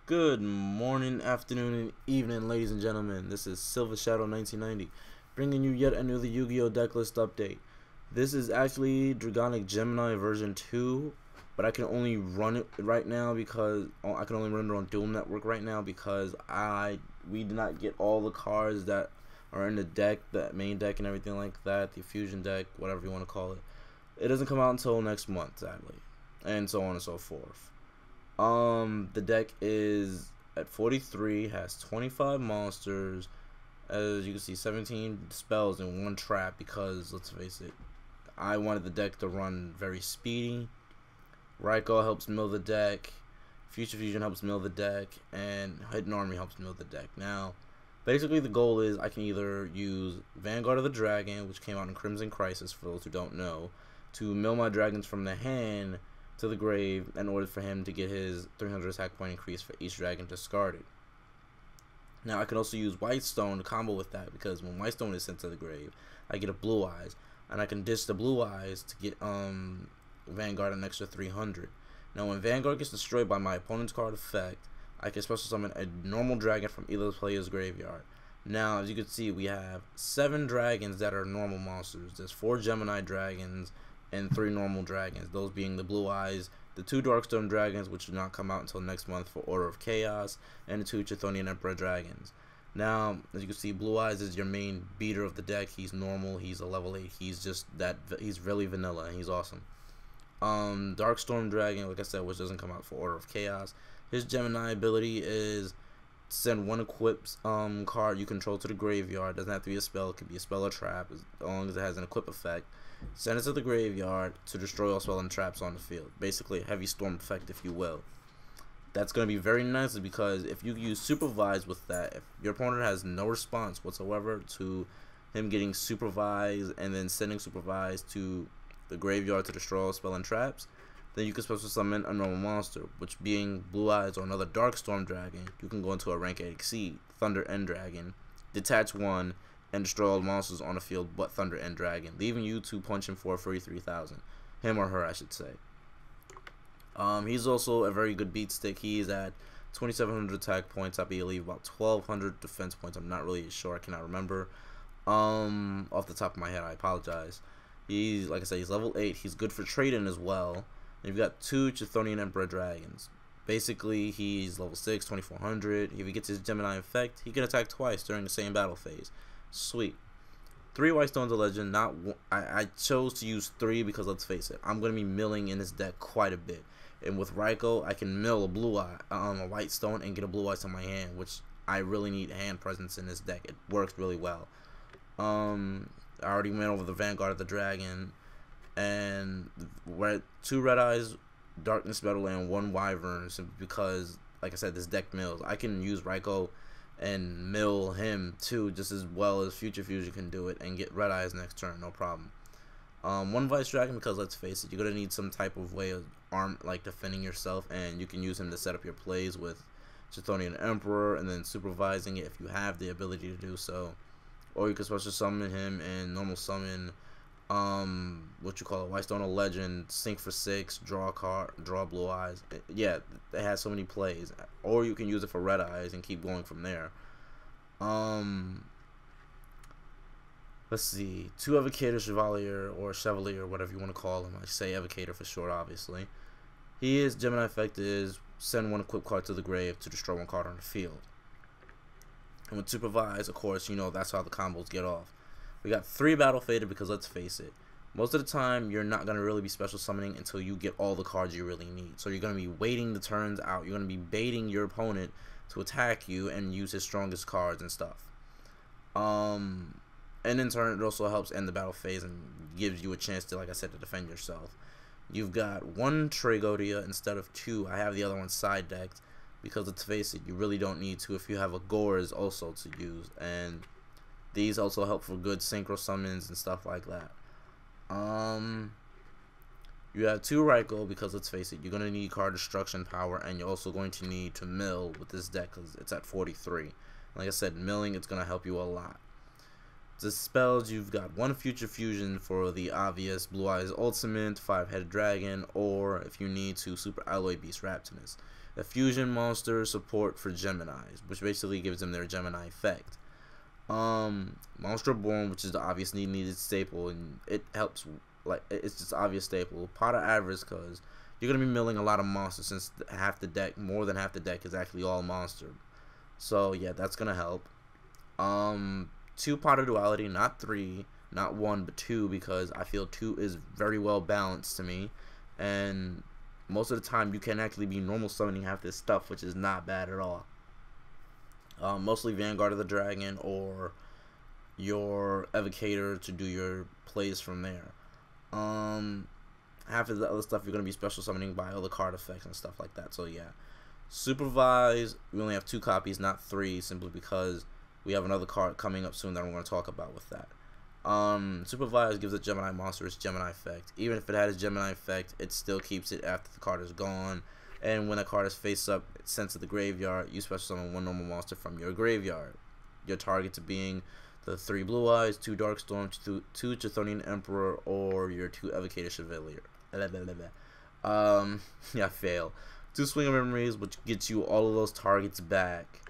Good morning, afternoon, and evening, ladies and gentlemen. This is Silver Shadow 1990, bringing you yet another Yu-Gi-Oh! Decklist update. This is actually Dragonic Gemini version 2, but I can only run it right now because I can only run it on dual network right now because we did not get all the cards that are in the deck, the main deck and everything like that, the fusion deck, whatever you want to call it. It doesn't come out until next month, sadly, and so on and so forth. The deck is at 43, has 25 monsters, as you can see, 17 spells and 1 trap because, let's face it, I wanted the deck to run very speedy. Ryko helps mill the deck, Future Fusion helps mill the deck, and Hidden Armory helps mill the deck. Now, basically the goal is I can either use Vanguard of the Dragon, which came out in Crimson Crisis for those who don't know, to mill my dragons from the hand to the grave in order for him to get his 300 attack point increase for each dragon discarded. Now I can also use Whitestone to combo with that because when Whitestone is sent to the grave, I get a Blue Eyes, and I can ditch the Blue Eyes to get Vanguard an extra 300. Now when Vanguard gets destroyed by my opponent's card effect, I can special summon a normal dragon from either player's graveyard. Now as you can see, we have 7 dragons that are normal monsters. There's 4 Gemini dragons and 3 normal dragons, those being the Blue Eyes, the 2 Darkstorm dragons, which do not come out until next month for Order of Chaos, and the 2 Chthonian Emperor dragons. Now, as you can see, Blue Eyes is your main beater of the deck. He's normal, he's a level 8, he's just that, he's really vanilla, and he's awesome. Darkstorm dragon, like I said, which doesn't come out for Order of Chaos. His Gemini ability is send 1 equipped card you control to the graveyard. Doesn't have to be a spell, it could be a spell or trap, as long as it has an equip effect. Send it to the graveyard to destroy all spell and traps on the field. Basically a heavy storm effect, if you will. That's going to be very nice because if you use Supervise with that, if your opponent has no response whatsoever to him getting Supervise and then sending Supervise to the graveyard to destroy all spell and traps, then you can special summon a normal monster, which being Blue Eyes or another Darkstorm dragon, you can go into a rank 8 Exceed, Thunder End Dragon, detach 1, and destroy all monsters on the field but Thunder End Dragon, leaving you to punch him for 33,000. Him or her, I should say. He's also a very good beat stick. He's at 2,700 attack points, I believe about 1,200 defense points. I'm not really sure, I cannot remember. Off the top of my head, I apologize. He's, like I said, he's level 8. He's good for trading as well. And you've got 2 Chthonian Emperor dragons. Basically, he's level 6, 2,400. If he gets his Gemini effect, he can attack twice during the same battle phase. Sweet. 3 Whitestones of Legend. Not I chose to use 3 because let's face it, I'm going to be milling in this deck quite a bit. And with Ryko, I can mill a Blue Eye, a Whitestone, and get a Blue Eye to my hand, which I really need hand presence in this deck. It works really well. I already went over the Vanguard of the Dragon, and 2 Red Eyes, Darkness Metal, and 1 Wyvern, simply because, like I said, this deck mills. I can use Ryko and mill him too just as well as Future Fusion can do it and get Red Eyes next turn, no problem. 1 Vice Dragon because let's face it, you're gonna need some type of way of defending yourself, and you can use him to set up your plays with Chthonian Emperor and then supervising it if you have the ability to do so. Or you can special summon him and normal summon Whitestone of Legend, sink for 6, draw a card, draw Blue Eyes. Yeah, it has so many plays. Or you can use it for Red Eyes and keep going from there. Let's see, 2 Evocator Chevalier, or Chevalier, whatever you want to call him. I say Evocator for short, obviously. His Gemini effect is send 1 equipped card to the grave to destroy 1 card on the field. And with Supervise, of course, you know that's how the combos get off. We got 3 Battle Fated because let's face it, most of the time you're not going to really be special summoning until you get all the cards you really need. So you're going to be waiting the turns out. You're going to be baiting your opponent to attack you and use his strongest cards and stuff. And in turn, it also helps end the battle phase and gives you a chance to, like I said, to defend yourself. You've got 1 Tragodia instead of 2. I have the other one side decked because let's face it, you really don't need to if you have a Gores also to use, and these also help for good synchro summons and stuff like that. You have 2 Ryko because let's face it, you're going to need card destruction power, and you're also going to need to mill with this deck because it's at 43. Like I said, milling, it's going to help you a lot. The spells, you've got 1 Future Fusion for the obvious Blue Eyes Ultimate, 5-headed Dragon, or if you need to, Super Alloy Beast Raptinus. the fusion monster support for Geminis, which basically gives them their Gemini effect. Monster Born, which is the obvious needed staple, and it helps, like, it's just obvious staple. Pot of Avarice, because you're going to be milling a lot of monsters, since more than half the deck is actually all monster. So yeah, that's going to help. 2 Pot of Duality, not 3, not 1, but 2, because I feel 2 is very well balanced to me, and most of the time you can actually be normal summoning half this stuff, which is not bad at all. Mostly Vanguard of the Dragon or your Evocator to do your plays from there. Half of the other stuff you're going to be special summoning by other card effects and stuff like that. So yeah. Supervise, we only have 2 copies, not 3, simply because we have another card coming up soon that I'm going to talk about with that. Supervise gives a Gemini monster its Gemini effect. Even if it had its Gemini effect, it still keeps it after the card is gone. And when a card is face up, it's sent to the graveyard, you special summon 1 normal monster from your graveyard. Your targets being the 3 Blue Eyes, 2 Darkstorm, 2 Chthonian Emperor, or your 2 Evocator Chevalier. Yeah, fail. 2 Swing of Memories, which gets you all of those targets back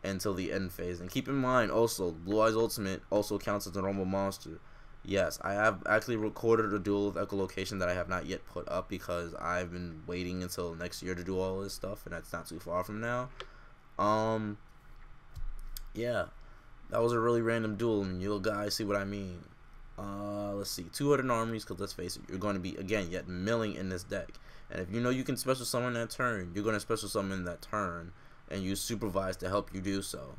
until the end phase. And keep in mind, also, Blue Eyes Ultimate also counts as a normal monster. Yes, I have actually recorded a duel with echolocation that I have not yet put up because I've been waiting until next year to do all this stuff, and that's not too far from now. Yeah, that was a really random duel, and you'll guys see what I mean. Let's see, 2 Hidden Armories, because let's face it, you're going to be, again, yet milling in this deck. And if you know you can special summon that turn, you're going to special summon that turn, and use Supervise to help you do so.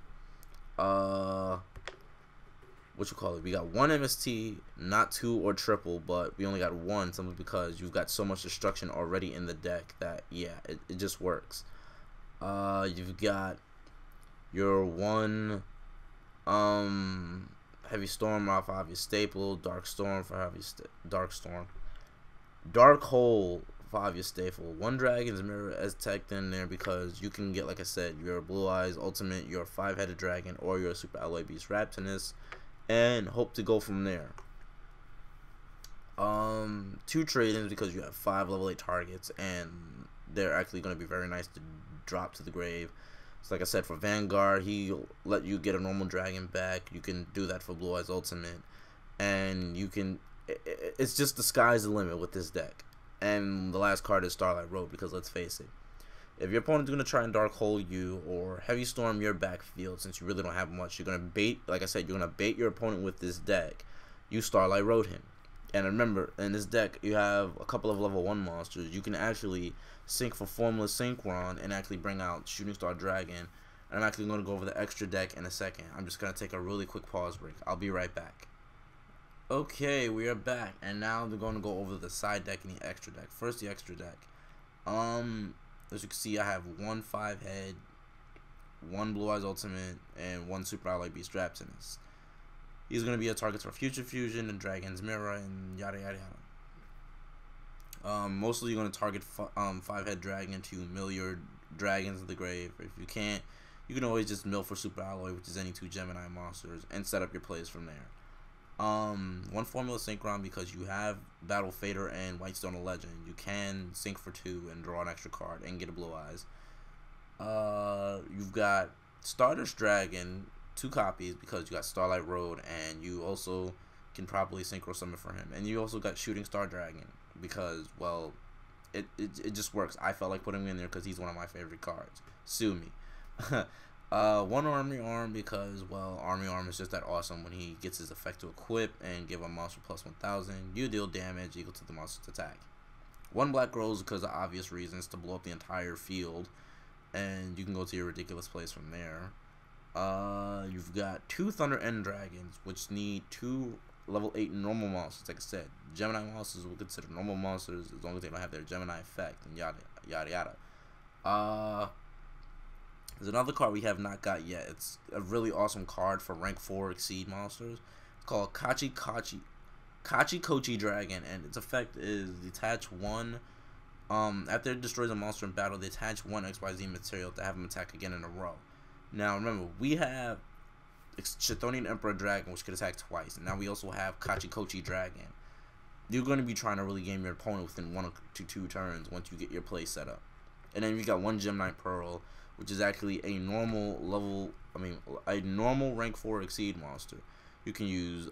What you call it? We got 1 MST, not 2 or triple, but we only got 1 simply because you've got so much destruction already in the deck that, yeah, it just works. You've got your 1 Heavy Storm off obvious staple, Dark Storm for obvious Dark Hole for obvious staple, 1 Dragon's Mirror as tech in there because you can get, like I said, your Blue Eyes Ultimate, your 5-headed dragon, or your Super Alloy Beast Raptinus, and hope to go from there. 2 trade-ins because you have 5 level 8 targets, and they're actually going to be very nice to drop to the grave. So like I said, for Vanguard, he'll let you get a normal dragon back. You can do that for Blue Eyes Ultimate, and you can, it's just the sky's the limit with this deck. And the last card is Starlight Road, because let's face it, if your opponent's going to try and Dark Hole you or Heavy Storm your backfield, since you really don't have much, you're going to bait, like I said, you're going to bait your opponent with this deck. You Starlight Road him. And remember, in this deck, you have a couple of level 1 monsters. You can actually sync for Formless Synchron and actually bring out Shooting Star Dragon. And I'm actually going to go over the extra deck in a second. I'm just going to take a really quick pause break. I'll be right back. Okay, we are back. And now they're going to go over the side deck and the extra deck. First, the extra deck. As you can see, I have 1 5-head, 1 Blue Eyes Ultimate, and 1 Super Alloy Beast Raptinus. He's going to be a target for Future Fusion and Dragon's Mirror and yada yada yada. Mostly you're going to target 5-head dragon to mill your dragons in the grave. If you can't, you can always just mill for Super Alloy, which is any 2 Gemini monsters, and set up your plays from there. 1 Formula Synchron because you have Battle Fader and Whitestone of Legend. You can sync for 2 and draw an extra card and get a Blue Eyes. You've got Stardust Dragon, 2 copies because you got Starlight Road, and you also can probably synchro summon for him. And you also got Shooting Star Dragon because, well, it just works. I felt like putting him in there because he's one of my favorite cards. Sue me. 1 Army Arm because, well, Army Arm is just that awesome when he gets his effect to equip and give a monster plus 1000. You deal damage equal to the monster's attack. 1 Black Rose because of obvious reasons to blow up the entire field, and you can go to your ridiculous plays from there. You've got 2 Thunder End Dragons, which need 2 level 8 normal monsters. Like I said, Gemini monsters will consider normal monsters as long as they don't have their Gemini effect, and yada yada yada. There's another card we have not got yet. It's a really awesome card for rank 4 exceed monsters. It's called Kachi Kochi Dragon, and its effect is detach 1. After it destroys a monster in battle, detach 1 XYZ material to have him attack again in a row. Now remember, we have Chthonian Emperor Dragon, which could attack twice, and now we also have Kachi Kochi Dragon. You're going to be trying to really game your opponent within 1 to 2 turns once you get your play set up. And then you got one Gemini Pearl, which is actually a normal level, a normal rank 4 exceed monster. You can use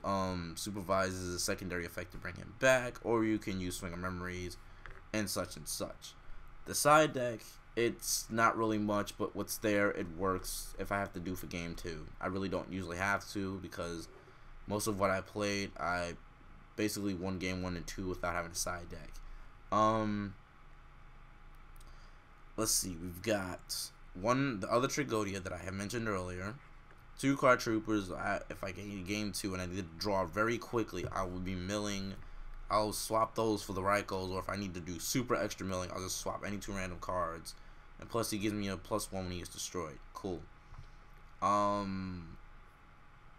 Supervise as a secondary effect to bring him back, or you can use Swing of Memories and such and such. The side deck, it's not really much, but what's there, it works if I have to do for game 2. I really don't usually have to, because most of what I played, I basically won game 1 and 2 without having a side deck. Let's see, we've got the other Tragodia that I have mentioned earlier. 2 card troopers. If I get game 2 and I need to draw very quickly, I will be milling. I'll swap those for the Rykos, or if I need to do super extra milling, I'll just swap any 2 random cards. And plus, he gives me a +1 when he gets destroyed. Cool.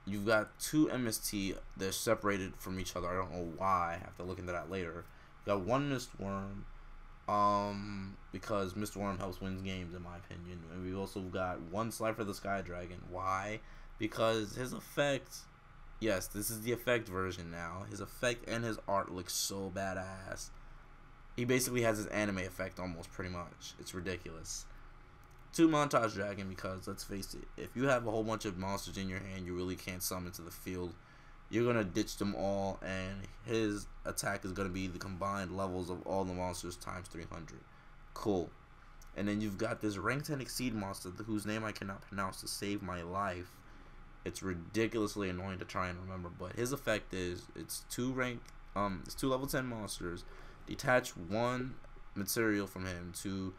You've got 2 MST. They're separated from each other. I don't know why. I have to look into that later. You got 1 Mistworm. Because Mr. Worm helps win games, in my opinion. And we also got 1 Slifer the Sky Dragon. Why? Because his effect, yes, this is the effect version now. His effect and his art looks so badass. He basically has his anime effect almost, pretty much. It's ridiculous. 2 Montage Dragon, because let's face it, if you have a whole bunch of monsters in your hand you really can't summon to the field, you're going to ditch them all, and his attack is going to be the combined levels of all the monsters times 300. Cool. And then you've got this rank 10 exceed monster whose name I cannot pronounce to save my life. It's ridiculously annoying to try and remember, but his effect is it's 2 level 10 monsters. Detach 1 material from him to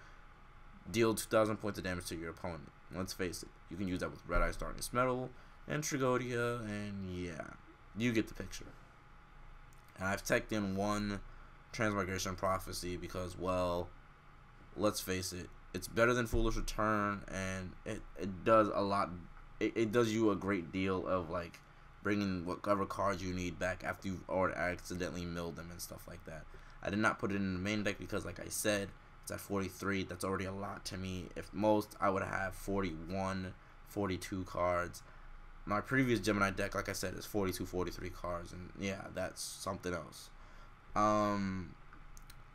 deal 2,000 points of damage to your opponent. Let's face it, you can use that with Red Eye Darkness Metal and Tragodia, and yeah, you get the picture. And I've teched in 1 Transmigration Prophecy because, well, let's face it, it's better than Foolish Return, and it does a lot. It does you a great deal of, like, bringing whatever cards you need back after you've already accidentally milled them and stuff like that. I did not put it in the main deck because, like I said, it's at 43. That's already a lot to me. If most, I would have 41, 42 cards. My previous Gemini deck, like I said, is 42, 43 cards, and yeah, that's something else.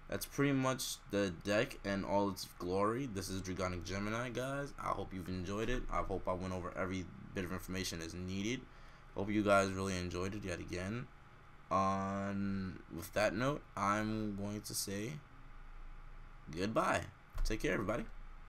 That's pretty much the deck and all its glory. This is Dragonic Gemini, guys. I hope you've enjoyed it. I hope I went over every bit of information as needed. Hope you guys really enjoyed it yet again. With that note, I'm going to say goodbye. Take care, everybody.